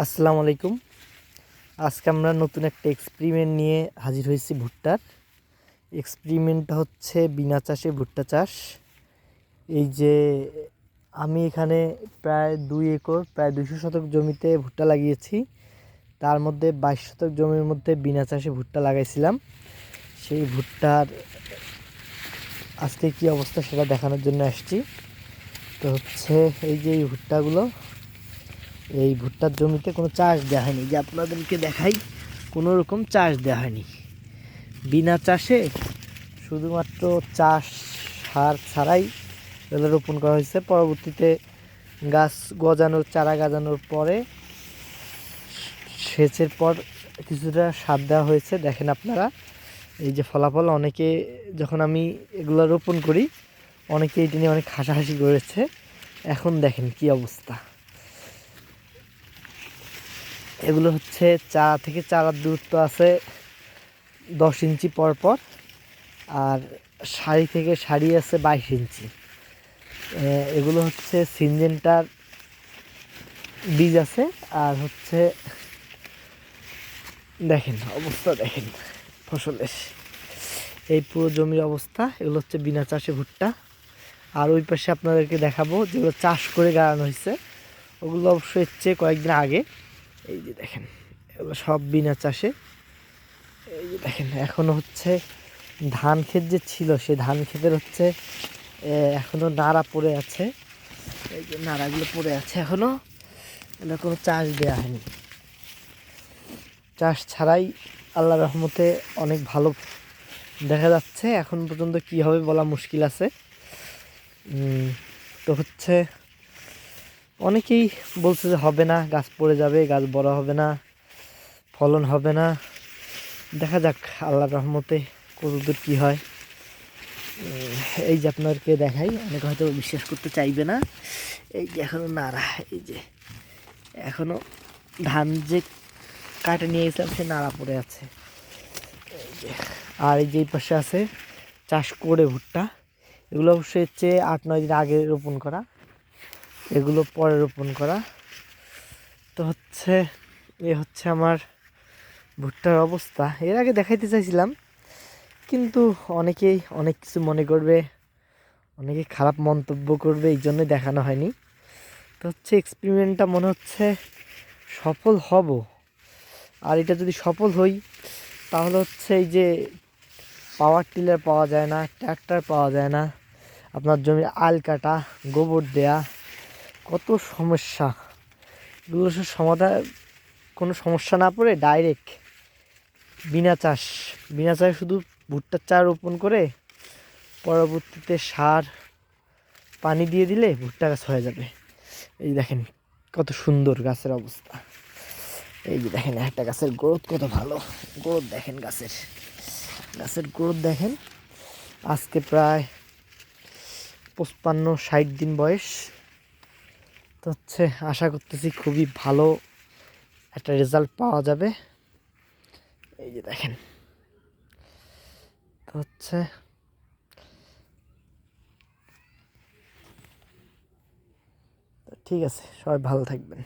আসসালামু আলাইকুম। আজকে আমরা নতুন একটা এক্সপেরিমেন্ট নিয়ে হাজির হয়েছি ভুট্টার। এক্সপেরিমেন্টটা হচ্ছে বিনা চাষে ভুট্টা চাষ। এই যে আমি এখানে প্রায় 2 একর প্রায় 200 শতক জমিতে ভুট্টা লাগিয়েছি। তার মধ্যে 22 শতক জমির মধ্যে বিনা চাষে ভুট্টা লাগাইছিলাম। সেই ভুট্টার আজকে কী অবস্থা সেটা দেখানোর জন্য আসছি। তো হচ্ছে এই যে এই ভুট্টাগুলো, এই ভুট্টার জমিতে কোনো চাষ দেওয়া হয়নি, যে আপনাদেরকে দেখাই, কোনো রকম চাষ দেওয়া হয়নি। বিনা চাষে শুধুমাত্র চাষ সার ছাড়াই এগুলো রোপণ করা হয়েছে। পরবর্তীতে গাছ গজানোর, চারা গজানোর পরে সেচের পর কিছুটা সার দেওয়া হয়েছে। দেখেন আপনারা এই যে ফলাফল। অনেকে যখন আমি এগুলো রোপণ করি, অনেকে এটা নিয়ে অনেক হাসাহাসি করেছে। এখন দেখেন কি অবস্থা। এগুলো হচ্ছে চারা থেকে চারার দূরত্ব আছে 10 ইঞ্চি পর পর, আর সারি থেকে সারি আছে 22 ইঞ্চি। এগুলো হচ্ছে সিনজেন্টার বীজ আছে। আর হচ্ছে দেখেন অবস্থা, দেখেন ফসলের এই পুরো জমির অবস্থা। এগুলো হচ্ছে বিনা চাষে ভুট্টা। আর ওই পাশে আপনাদেরকে দেখাবো যেগুলো চাষ করে গাড়ানো হয়েছে, ওগুলো অবশ্যই হচ্ছে কয়েকদিন আগে। এই যে দেখেন এগুলো সব বিনা চাষে। এই যে দেখেন এখনও হচ্ছে ধান ক্ষেত যে ছিল, সেই ধান ক্ষেতের হচ্ছে এখনও নাড়া পড়ে আছে। এই যে নাড়াগুলো পড়ে আছে এখনও, এটা কোনো চাষ দেওয়া হয়নি। চাষ ছাড়াই আল্লাহর রহমতে অনেক ভালো দেখা যাচ্ছে। এখন পর্যন্ত কী হবে বলা মুশকিল আছে। তো হচ্ছে অনেকেই বলছে যে হবে না, গাছ পড়ে যাবে, গাছ বড় হবে না, ফলন হবে না। দেখা যাক আল্লাহর রহমতে কতদূর কী হয়। এই যে আপনাদেরকে দেখাই, অনেকে হয়তো বিশ্বাস করতে চাইবে না। এই যে এখনও নাড়া, এই যে এখনও ধান যে কাটে নিয়ে গেছিলাম সে নাড়া পড়ে আছে। এই যে আর এই যে পাশে আছে চাষ করে ভুট্টা। এগুলো অবশ্যই হচ্ছে 8-9 দিন আগে রোপণ করা, এগুলো পরে রোপণ করা। তো হচ্ছে এ হচ্ছে আমার ভুট্টার অবস্থা। এর আগে দেখাইতে চাইছিলাম, কিন্তু অনেকেই অনেক কিছু মনে করবে, অনেকে খারাপ মন্তব্য করবে, এই জন্যই দেখানো হয়নি। তো হচ্ছে এক্সপেরিমেন্টটা মনে হচ্ছে সফল হব। আর এটা যদি সফল হই তাহলে হচ্ছে এই যে পাওয়ার টিলার পাওয়া যায় না, ট্র্যাক্টর পাওয়া যায় না, আপনার জমির আল কাটা, গোবর দেয়া, কত সমস্যা, এগুলো সব সমাধান। কোনো সমস্যা না পড়ে ডাইরেক্ট বিনা চাষে শুধু ভুট্টার চারা রোপণ করে পরবর্তীতে সার পানি দিয়ে দিলে ভুট্টা গাছ হয়ে যাবে। এই দেখেন কত সুন্দর গাছের অবস্থা। এই যে দেখেন একটা গাছের গ্রোথ কত ভালো, গ্রোথ দেখেন গাছের গ্রোথ দেখেন। আজকে প্রায় 55-60 দিন বয়স। তো হচ্ছে আশা করতেছি খুবই ভালো একটা রেজাল্ট পাওয়া যাবে। এই যে দেখেন। তো হচ্ছে ঠিক আছে, সবাই ভালো থাকবেন।